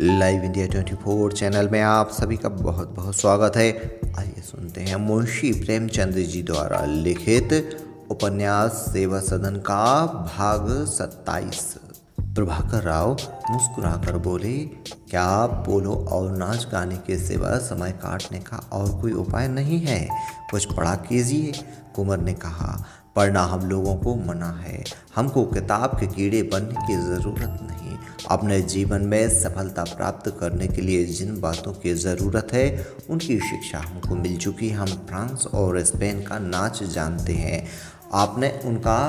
Live India 24 channel में आप सभी का बहुत बहुत स्वागत है। आइए सुनते हैं मुंशी प्रेमचंद जी द्वारा लिखित उपन्यास सेवा सदन का भाग 27। प्रभाकर राव मुस्कुराकर बोले, क्या आप बोलो और नाच गाने के सिवा समय काटने का और कोई उपाय नहीं है? कुछ पढ़ा कीजिए। कुंवर ने कहा, पढ़ना हम लोगों को मना है। हमको किताब के कीड़े बनने की ज़रूरत नहीं। अपने जीवन में सफलता प्राप्त करने के लिए जिन बातों की ज़रूरत है उनकी शिक्षा हमको मिल चुकी। हम फ्रांस और स्पेन का नाच जानते हैं। आपने उनका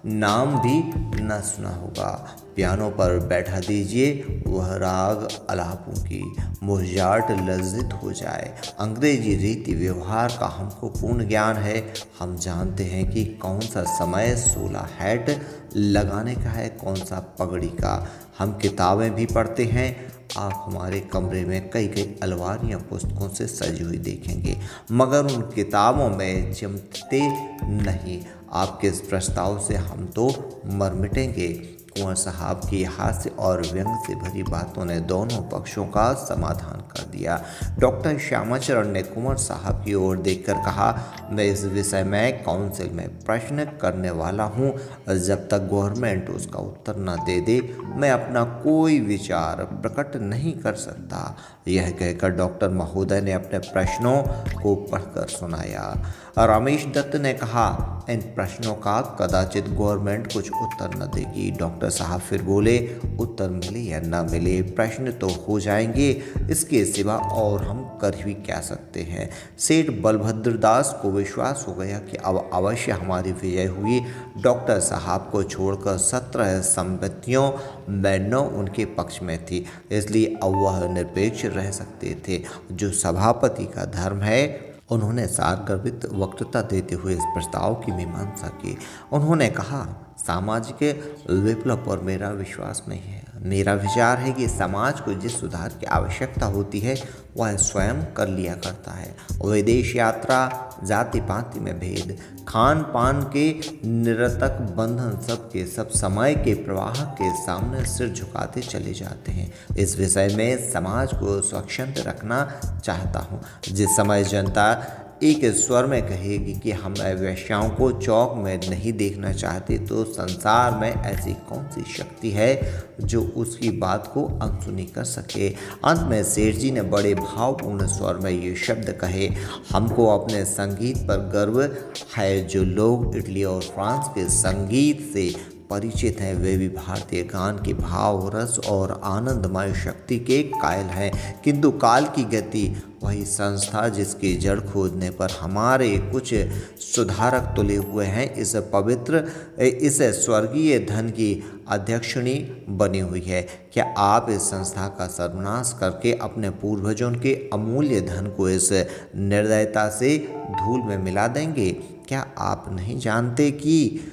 नाम भी न सुना होगा। पियानो पर बैठा दीजिए, वह राग अलापों की मोजार्ट लज्जित हो जाए। अंग्रेजी रीति व्यवहार का हमको पूर्ण ज्ञान है। हम जानते हैं कि कौन सा समय 16 हैट लगाने का है, कौन सा पगड़ी का। हम किताबें भी पढ़ते हैं। आप हमारे कमरे में कई कई अलमारियाँ पुस्तकों से सजी हुई देखेंगे, मगर उन किताबों में चिमटते नहीं। आपके इस प्रस्ताव से हम तो मर मिटेंगे। कुंवर साहब की हास्य और व्यंग से भरी बातों ने दोनों पक्षों का समाधान कर दिया। डॉक्टर श्यामाचरण ने कुंवर साहब की ओर देखकर कहा, मैं इस विषय में काउंसिल में प्रश्न करने वाला हूँ। जब तक गवर्नमेंट उसका उत्तर न दे दे मैं अपना कोई विचार प्रकट नहीं कर सकता। यह कहकर डॉक्टर महोदय ने अपने प्रश्नों को पढ़कर सुनाया। रमेश दत्त ने कहा, इन प्रश्नों का कदाचित गवर्नमेंट कुछ उत्तर न देगी। डॉक्टर साहब फिर बोले, उत्तर मिले या न मिले प्रश्न तो हो जाएंगे, इसके सिवा और हम कर भी क्या सकते हैं। सेठ बलभद्र दास को विश्वास हो गया कि अब अवश्य हमारी विजय हुई। डॉक्टर साहब को छोड़कर 17 संपत्तियों में 9 उनके पक्ष में थी, इसलिए अब वह निरपेक्ष रह सकते थे, जो सभापति का धर्म है। उन्होंने सारगर्भित वक्तृता देते हुए इस प्रस्ताव की मीमांसा की। उन्होंने कहा, सामाजिक विप्लव पर मेरा विश्वास नहीं है। मेरा विचार है कि समाज को जिस सुधार की आवश्यकता होती है वह स्वयं कर लिया करता है। विदेश यात्रा, जाति पाति में भेद, खान पान के निरतक बंधन, सब के सब समय के प्रवाह के सामने सिर झुकाते चले जाते हैं। इस विषय में समाज को स्वच्छंद रखना चाहता हूँ। जिस समय जनता एक स्वर में कहेगी कि हम वेश्याओं को चौक में नहीं देखना चाहते, तो संसार में ऐसी कौन सी शक्ति है जो उसकी बात को अनसुनी कर सके। अंत में सेठ जी ने बड़े भावपूर्ण स्वर में ये शब्द कहे, हमको अपने संगीत पर गर्व है। जो लोग इटली और फ्रांस के संगीत से परिचित हैं वे भी भारतीय गान के भाव, रस और आनंदमय शक्ति के कायल हैं, किंतु काल की गति वही संस्था जिसकी जड़ खोदने पर हमारे कुछ सुधारक तुले हुए हैं, इस स्वर्गीय धन की अध्यक्षिणी बनी हुई है। क्या आप इस संस्था का सर्वनाश करके अपने पूर्वजों के अमूल्य धन को इस निर्दयता से धूल में मिला देंगे? क्या आप नहीं जानते कि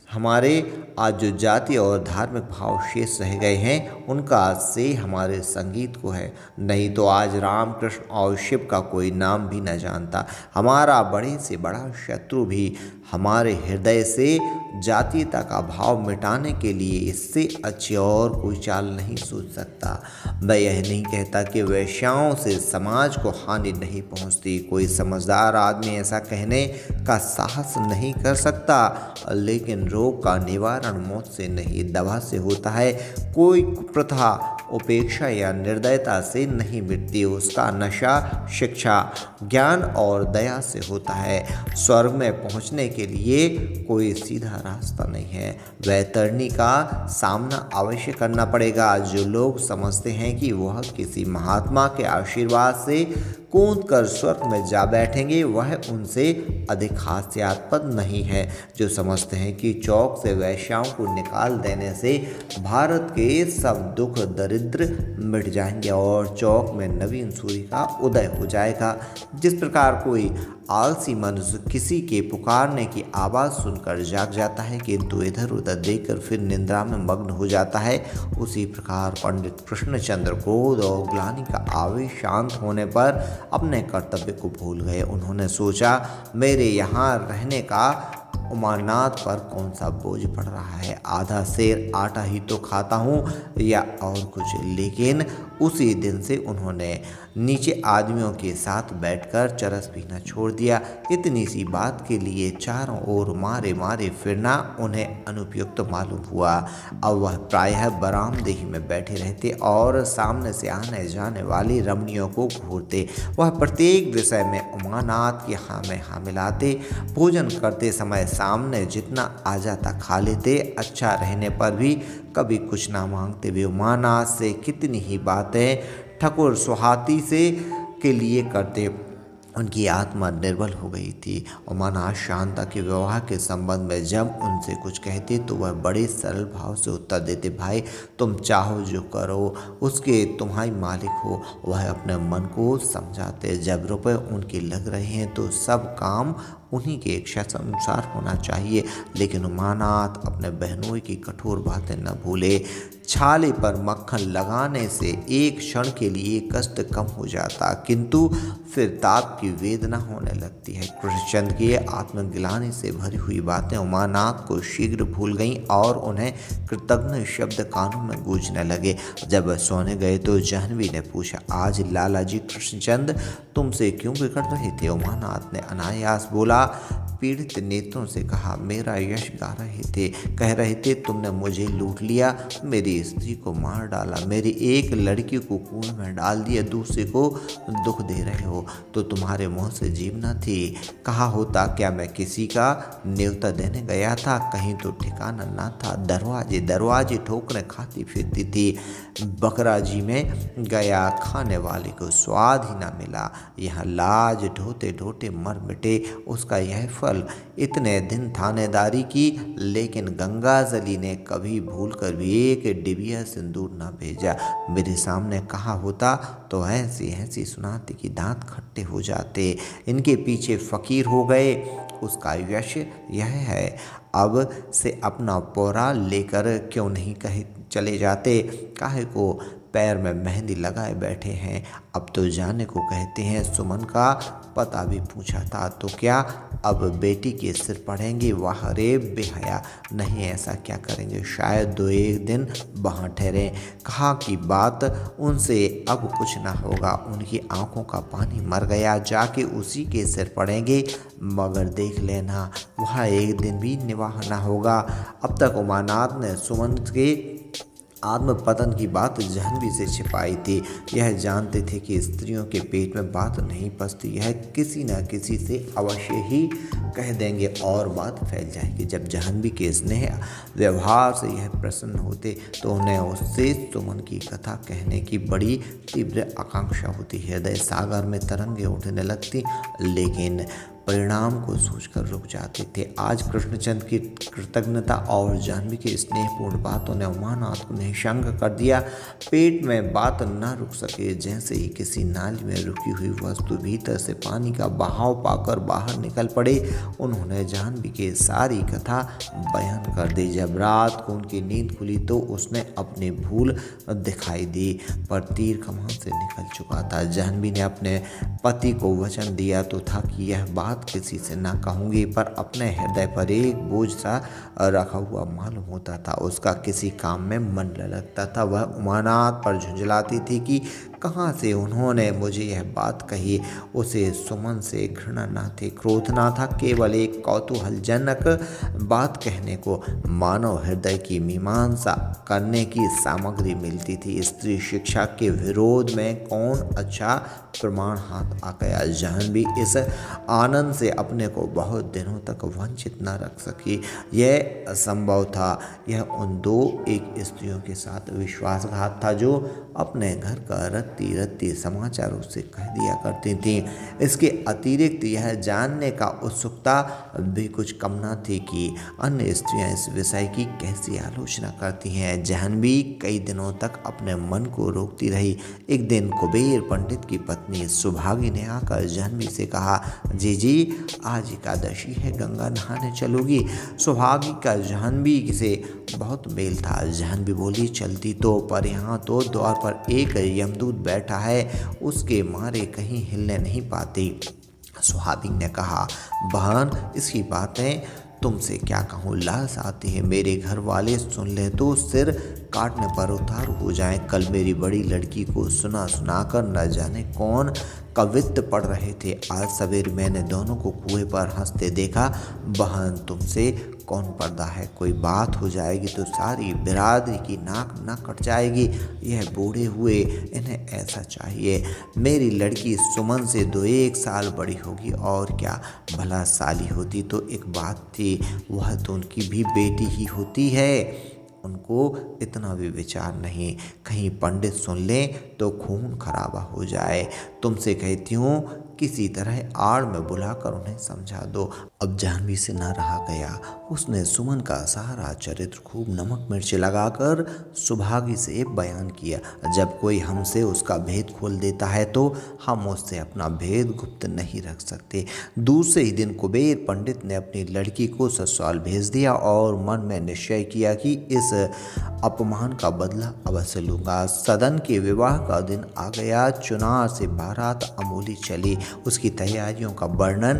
हमारे आज जो जाति और धार्मिक भाव शेष रह गए हैं उनका श्रेय हमारे संगीत को है। नहीं तो आज रामकृष्ण और शिव का कोई नाम भी न जानता। हमारा बड़े से बड़ा शत्रु भी हमारे हृदय से जातीयता का भाव मिटाने के लिए इससे अच्छी और कोई चाल नहीं सोच सकता। मैं यह नहीं कहता कि वेश्याओं से समाज को हानि नहीं पहुंचती। कोई समझदार आदमी ऐसा कहने का साहस नहीं कर सकता, लेकिन रोग का निवारण मौत से नहीं दवा से होता है। कोई प्रथा उपेक्षा या निर्दयता से नहीं मिटती, उसका नशा शिक्षा, ज्ञान और दया से होता है। स्वर्ग में पहुंचने के लिए कोई सीधा रास्ता नहीं है, वैतरणी का सामना अवश्य करना पड़ेगा। जो लोग समझते हैं कि वह किसी महात्मा के आशीर्वाद से कूद कर स्वर्ग में जा बैठेंगे, वह उनसे अधिक हास्यास्पद नहीं है। जो समझते हैं कि चौक से वेश्याओं को निकाल देने से भारत के सब दुख दरिद्र मिट जाएंगे और चौक में नवीन सूर्य का उदय हो जाएगा। जिस प्रकार कोई आलसी मनुष्य किसी के पुकारने की आवाज़ सुनकर जाग जाता है, किंतु इधर उधर देखकर फिर निंद्रा में मग्न हो जाता है, उसी प्रकार पंडित कृष्णचंद्र क्रोध और ग्लानि का आवेश शांत होने पर अपने कर्तव्य को भूल गए। उन्होंने सोचा, मेरे यहाँ रहने का उमानाथ पर कौन सा बोझ पड़ रहा है। आधा सेर आटा ही तो खाता हूँ या और कुछ, लेकिन उसी दिन से उन्होंने नीचे आदमियों के साथ बैठकर चरस पीना छोड़ दिया। इतनी सी बात के लिए चारों ओर मारे मारे फिरना उन्हें अनुपयुक्त मालूम हुआ। अब वह प्रायः बरामदे में बैठे रहते और सामने से आने जाने वाली रमणियों को घूरते। वह प्रत्येक विषय में उमानाथ के हाँ में हाँ मिलाते। भोजन करते समय सामने जितना आ जाता खा लेते। अच्छा रहने पर भी कभी कुछ ना मांगते। वे उमानाथ से कितनी ही बातें ठकुर सुहाती से के लिए करते। उनकी आत्मा निर्बल हो गई थी। उमानाथ शांता के विवाह के संबंध में जब उनसे कुछ कहते तो वह बड़े सरल भाव से उत्तर देते, भाई तुम चाहो जो करो, उसके तुम्हारी मालिक हो। वह अपने मन को समझाते, जब रुपए उनके लग रहे हैं तो सब काम उन्हीं के इच्छा के अनुसार होना चाहिए। लेकिन उमानाथ अपने बहनोई की कठोर बातें न भूले। छाले पर मक्खन लगाने से एक क्षण के लिए कष्ट कम हो जाता, किंतु फिर ताप की वेदना होने लगती है। कृष्णचंद्र की आत्मग्लानि से भरी हुई बातें उमानाथ को शीघ्र भूल गईं और उन्हें कृतज्ञ शब्द कानों में गूंजने लगे। जब वह सोने गए तो जाह्नवी ने पूछा, आज लाला जी कृष्णचंद्र तुमसे क्यों बिगड़ रहे थे? उमानाथ ने अनायास बोला, पीड़ित नेत्रों से कहा, मेरा यश गा रहे थे, कह रहे थे तुमने मुझे लूट लिया, मेरी स्त्री को मार डाला, मेरी एक लड़की को कुएं में डाल दिया, दूसरे को दुख दे रहे हो तो तुम्हारे मुंह से जीभ न थी? कहा होता क्या मैं किसी का न्योता देने गया था? कहीं तो ठिकाना न था। दरवाजे दरवाजे ठोकरें खाती फिरती थी। बकरा जी में गया, खाने वाले को स्वाद ही न मिला। यहाँ लाज ढोते ढोते मर मिटे। उसका यह फल। इतने दिन थानेदारी की, लेकिन गंगाजली ने कभी भूल कर भी एक डिबिया सिंदूर न भेजा। मेरे सामने कहा होता तो ऐसी ऐसी सुनाते कि दांत खट्टे हो जाते। इनके पीछे फकीर हो गए। उसका यश यह है, अब से अपना पोरा लेकर क्यों नहीं कहे चले जाते? काहे को पैर में मेहंदी लगाए बैठे हैं? अब तो जाने को कहते हैं। सुमन का पता भी पूछा था तो क्या अब बेटी के सिर पड़ेंगे? वाह रे बेहया! नहीं, ऐसा क्या करेंगे, शायद दो एक दिन वहाँ ठहरे। कहा कि बात उनसे अब कुछ ना होगा। उनकी आंखों का पानी मर गया, जाके उसी के सिर पड़ेंगे। मगर देख लेना, वहाँ एक दिन भी निवाह ना होगा। अब तक उमानाथ ने सुमन के आत्मपतन की बात जाह्नवी से छिपाई थी। यह जानते थे कि स्त्रियों के पेट में बात नहीं पचती, यह किसी न किसी से अवश्य ही कह देंगे और बात फैल जाएगी। जब जाह्नवी के स्नेह व्यवहार से यह प्रसन्न होते तो उन्हें उससे सुमन की कथा कहने की बड़ी तीव्र आकांक्षा होती। हृदय सागर में तरंगे उठने लगती, लेकिन परिणाम को सोचकर रुक जाते थे। आज कृष्णचंद्र की कृतज्ञता और जाह्नवी की स्नेहपूर्ण बातों ने उमानाथ को निशंक कर दिया। पेट में बात न रुक सके। जैसे ही किसी नाली में रुकी हुई वस्तु भीतर से पानी का बहाव पाकर बाहर निकल पड़े, उन्होंने जाह्नवी की सारी कथा बयान कर दी। जब रात को उनकी नींद खुली तो उसने अपनी भूल दिखाई दी, पर तीर कमान से निकल चुका था। जाह्नवी ने अपने पति को वचन दिया तो था कि यह बात किसी से ना कहूँगी, पर अपने हृदय पर एक बोझ सा रखा हुआ मालूम होता था। उसका किसी काम में मन न लगता था। वह उमानाथ पर झुंझलाती थी कि कहाँ से उन्होंने मुझे यह बात कही। उसे सुमन से घृणा न थी, क्रोध न था, केवल एक कौतूहलजनक बात कहने को मानव हृदय की मीमांसा करने की सामग्री मिलती थी। स्त्री शिक्षा के विरोध में कौन अच्छा प्रमाण हाथ आ गया। जाह्नवी इस आनंद से अपने को बहुत दिनों तक वंचित न रख सकी। यह असंभव था। यह उन दो एक स्त्रियों के साथ विश्वासघात था जो अपने घर का रत्ती रत्ती समाचार उससे कह दिया करती थी। इसके अतिरिक्त यह जानने का उत्सुकता भी कुछ कम न थी कि अन्य स्त्रियां इस विषय की कैसी आलोचना करती हैं। जाह्नवी कई दिनों तक अपने मन को रोकती रही। एक दिन कुबेर पंडित की पत्नी सुभागी ने आकर जाह्नवी से कहा, जी आज एकादशी है, गंगा नहाने चलोगी? सुभागी का जाह्नवी से बहुत मेल था। जाह्नवी बोली, चलती तो, पर यहाँ तो द्वार पर एक यमदूत बैठा है, उसके मारे कहीं हिलने नहीं पाती। सुहागी ने कहा, बहन इसकी बातें तुमसे क्या कहूँ, लाश आती है, मेरे घर वाले सुन ले तो सिर काटने पर उतारू हो जाएं। कल मेरी बड़ी लड़की को सुना सुनाकर न जाने कौन कवित्त पढ़ रहे थे। आज सवेरे मैंने दोनों को कुएं पर हंसते देखा। बहन, तुमसे कौन पर्दा है? कोई बात हो जाएगी तो सारी बिरादरी की नाक न कट जाएगी। यह बूढ़े हुए, इन्हें ऐसा चाहिए। मेरी लड़की सुमन से 2-1 साल बड़ी होगी और क्या। भला साली होती तो एक बात थी, वह तो उनकी भी बेटी ही होती है। उनको इतना भी विचार नहीं, कहीं पंडित सुन लें तो खून खराबा हो जाए। तुमसे कहती हूँ किसी तरह आड़ में बुलाकर उन्हें समझा दो। अब जाह्नवी से न रहा गया। उसने सुमन का सारा चरित्र खूब नमक मिर्च लगाकर सुभागी से बयान किया। जब कोई हमसे उसका भेद खोल देता है तो हम उससे अपना भेद गुप्त नहीं रख सकते। दूसरे ही दिन कुबेर पंडित ने अपनी लड़की को ससुराल भेज दिया और मन में निश्चय किया कि इस अपमान का बदला अवश्य लूंगा। सदन के विवाह का दिन आ गया। चुनार से बारात अमूली चली। उसकी तैयारियों का वर्णन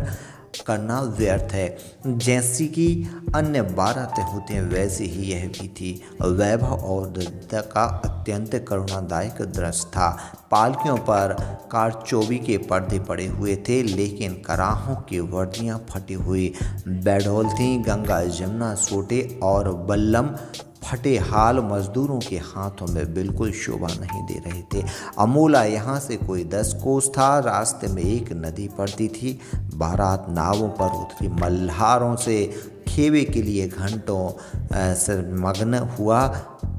करना व्यर्थ है। जैसी कि अन्य बारातें होती हैं वैसी ही यह भी थी। वैभव और दृढ़ता का अत्यंत करुणादायक दृश्य था। पालकियों पर कारचोबी के पर्दे पड़े हुए थे, लेकिन कराहों की वर्दियां फटी हुई बेडौल थीं। गंगा जमुना सोटे और बल्लम फटे हाल मजदूरों के हाथों में बिल्कुल शोभा नहीं दे रहे थे। अमूला यहाँ से कोई 10 कोस था। रास्ते में एक नदी पड़ती थी। बारात नावों पर उतरी। मल्हारों से खेवे के लिए घंटों से मग्न हुआ।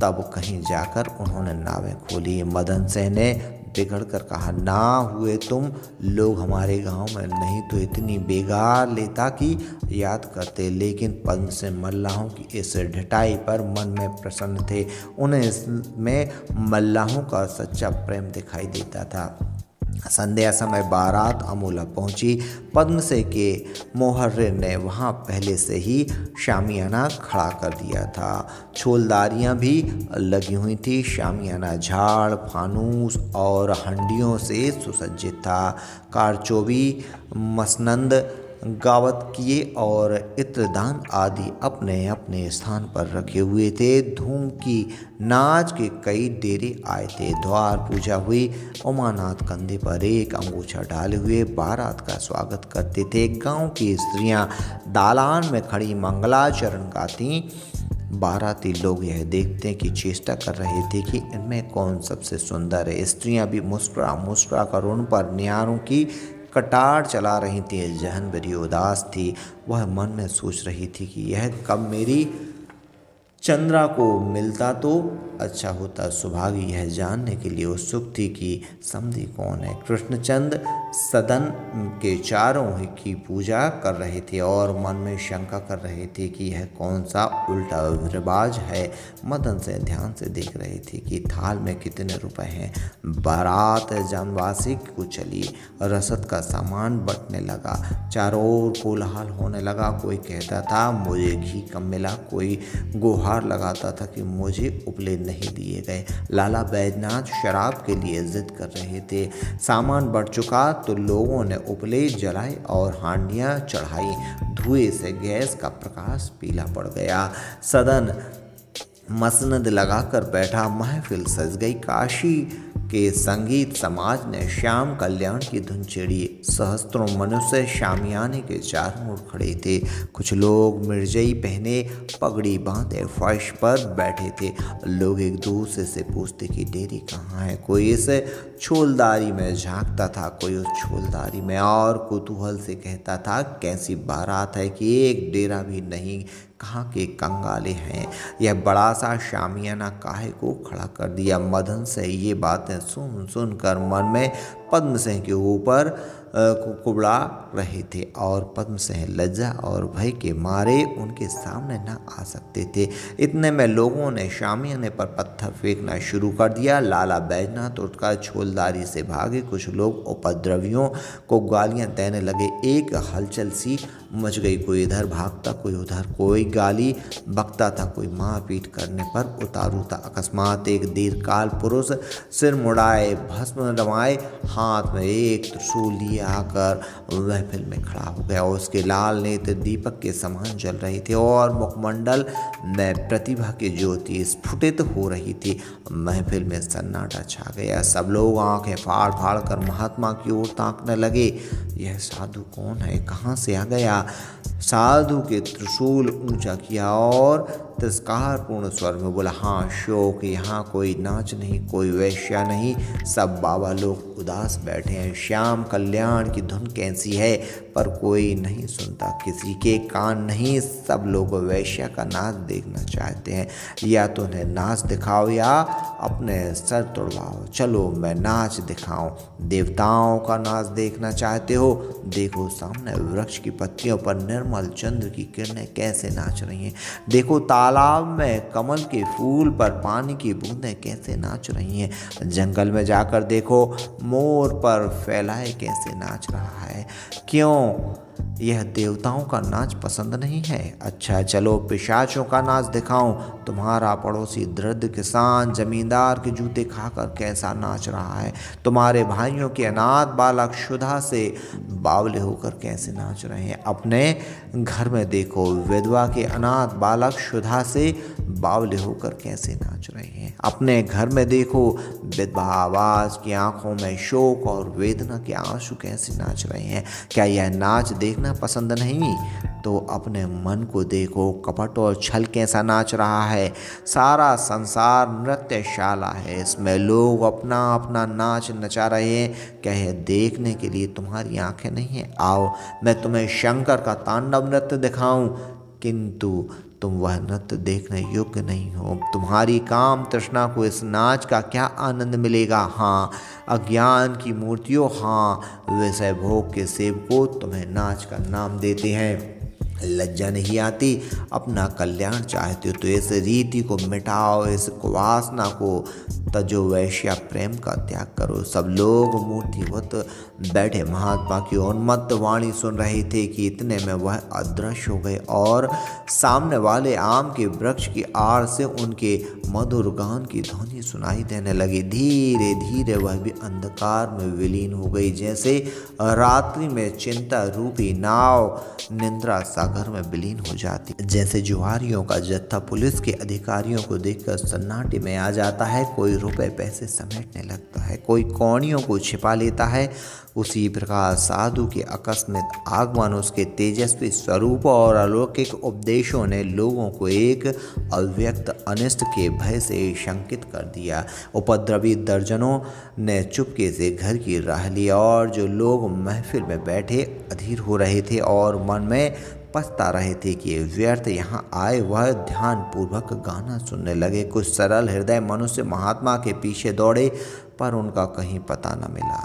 तब कहीं जाकर उन्होंने नावें खोली। मदन सिंह ने बिगड़ कर कहा, ना हुए तुम लोग हमारे गांव में, नहीं तो इतनी बेगार लेता कि याद करते। लेकिन पद्म सिंह मल्लाहों की इस ढिठाई पर मन में प्रसन्न थे। उन्हें इसमें मल्लाहों का सच्चा प्रेम दिखाई देता था। संध्या समय बारात अमूला पहुंची। पद्म सिंह के मोहर्रे ने वहां पहले से ही शामियाना खड़ा कर दिया था। छोलदारियां भी लगी हुई थी। शामियाना झाड़, फानूस और हंडियों से सुसज्जित था। कारचोबी, मसनंद, गावत किए और इत्रदान आदि अपने अपने स्थान पर रखे हुए थे। धूम की नाच के कई डेरे आए थे। द्वार पूजा हुई। उमानाथ कंधे पर एक अंगूछा डाले हुए बारात का स्वागत करते थे। गांव की स्त्रियां दालान में खड़ी मंगलाचरण गाती। बाराती लोग यह देखने की चेष्टा कर रहे थे कि इनमें कौन सबसे सुंदर है। स्त्रियां भी मुस्कुरा मुस्कुरा कर उन पर न्यारों की कटार चला रही थी। जाह्नवी उदास थी। वह मन में सोच रही थी कि यह कब मेरी चंद्रा को मिलता तो अच्छा होता। सुभागी यह जानने के लिए उत्सुक थी कि समधी कौन है। कृष्णचंद सदन के चारों की पूजा कर रहे थे और मन में शंका कर रहे थे कि यह कौन सा उल्टा रिवाज है। मदन से ध्यान से देख रहे थे कि थाल में कितने रुपए हैं। बारात जानवासी को चली। रसद का सामान बंटने लगा। चारों ओर कोलाहल होने लगा। कोई कहता था मुझे घी कम मिला, कोई गुहार लगाता था कि मुझे उपले नहीं दिए गए। लाला बैजनाथ शराब के लिए जिद कर रहे थे। सामान बढ़ चुका तो लोगों ने उपले जलाए और हांडियां चढ़ाई। धुएं से गैस का प्रकाश पीला पड़ गया। सदन मसनद लगाकर बैठा। महफिल सज गई। काशी के संगीत समाज ने श्याम कल्याण की धुन छेड़ी। सहस्त्रों मनुष्य शामियाने के चारों ओर खड़े थे। कुछ लोग मिर्जई पहने पगड़ी बांधे फर्श पर बैठे थे। लोग एक दूसरे से पूछते कि डेरी कहाँ है। कोई इस छोलदारी में झांकता था, कोई उस छोलदारी में, और कुतूहल से कहता था कैसी बारात है कि एक डेरा भी नहीं, कहाँ के कंगाले हैं। यह बड़ा सा शामियाना काहे को खड़ा कर दिया। मदन से ये बातें सुन सुन कर मन में पद्म सिंह के ऊपर कुबड़ा रहे थे और पद्म सिंह लज्जा और भय के मारे उनके सामने न आ सकते थे। इतने में लोगों ने शामियाने पर पत्थर फेंकना शुरू कर दिया। लाला बैजनाथ उठकर छोलदारी से भागे। कुछ लोग उपद्रवियों को गालियां देने लगे। एक हलचल सी मच गई। कोई इधर भागता, कोई उधर, कोई गाली बकता था, कोई मारपीट करने पर उतारू था। अकस्मात एक दीर्घकाल पुरुष सिर मुड़ाए, भस्म रमाए, हाथ में एक त्रिशूल लिए आकर महफिल में खड़ा हो गया। उसके लाल नेत्र दीपक के समान जल रहे थे और मुखमंडल में प्रतिभा की ज्योति स्फुटित हो रही थी। महफिल में सन्नाटा छा गया। सब लोग आंखें फाड़ फाड़ कर महात्मा की ओर ताकने लगे। यह साधु कौन है, कहाँ से आ गया? साधु के त्रिशूल ऊंचा किया और तिरस्कारपूर्ण स्वर में बोला, हाँ शोक, यहाँ कोई नाच नहीं, कोई वेश्या नहीं, सब बाबा लोग उदास बैठे हैं। श्याम कल्याण की धुन कैसी है, पर कोई नहीं सुनता, किसी के कान नहीं। सब लोग वेश्या का नाच देखना चाहते हैं। या तो उन्हें नाच दिखाओ या अपने सर तोड़वाओ। चलो मैं नाच दिखाऊं। देवताओं का नाच देखना चाहते हो? देखो सामने वृक्ष की पत्तियों पर निर्मल चंद्र की किरणें कैसे नाच रही हैं। देखो तालाब में कमल के फूल पर पानी की बूंदें कैसे नाच रही हैं। जंगल में जाकर देखो मोर पर फैलाए कैसे नाच रहा है। क्यों यह देवताओं का नाच पसंद नहीं है? अच्छा चलो पिशाचों का नाच दिखाऊं। तुम्हारा पड़ोसी दृढ़ किसान जमींदार के जूते खाकर कैसा नाच रहा है। तुम्हारे भाइयों के अनाथ बालक क्षुधा से बावले होकर कैसे नाच रहे हैं। अपने घर में देखो विधवा के अनाथ बालक क्षुधा से बावले होकर कैसे नाच रहे हैं। अपने घर में देखो विधवा आवाज की आंखों में शोक और वेदना के आंसू कैसे नाच रहे हैं। क्या यह नाच देखना पसंद नहीं? तो अपने मन को देखो, कपट और छल कैसा नाच रहा है। सारा संसार नृत्यशाला है, इसमें लोग अपना अपना नाच नचा रहे हैं। क्या यह देखने के लिए तुम्हारी आंखें नहीं हैं? आओ मैं तुम्हें शंकर का तांडव नृत्य दिखाऊं, किंतु तुम वह नृत्य देखने योग्य नहीं हो। तुम्हारी काम तृष्णा को इस नाच का क्या आनंद मिलेगा। हाँ अज्ञान की मूर्तियों, हाँ विषय भोग के सेवकों, तुम्हें नाच का नाम देते हैं। लज्जा नहीं आती? अपना कल्याण चाहते हो तो इस रीति को मिटाओ, इस वासना को तजो, वैश्या प्रेम का त्याग करो। सब लोग मूर्तिवत बैठे महात्मा की उन्मत्त वाणी सुन रहे थे कि इतने में वह अदृश्य हो गए और सामने वाले आम के वृक्ष की आड़ से उनके मधुर गान की ध्वनि सुनाई देने लगी। धीरे धीरे वह भी अंधकार में विलीन हो गई, जैसे रात्रि में चिंता रूपी नाव निद्रा सागर में विलीन हो जाती। जैसे जुआरियों का जत्था पुलिस के अधिकारियों को देखकर सन्नाटे में आ जाता है, कोई रुपए पैसे समेटने लगता है, कोई कौड़ियों को छिपा लेता है, उसी प्रकार साधु के आकस्मिक आगमन, उसके तेजस्वी स्वरूप और अलौकिक उपदेशों ने लोगों को एक अव्यक्त अनिष्ट के भय से शंकित कर दिया। उपद्रवी दर्जनों ने चुपके से घर की राह ली और जो लोग महफिल में बैठे अधीर हो रहे थे और मन में पछता रहे थे कि व्यर्थ यहाँ आए, वह ध्यानपूर्वक गाना सुनने लगे। कुछ सरल हृदय मनुष्य महात्मा के पीछे दौड़े पर उनका कहीं पता न मिला।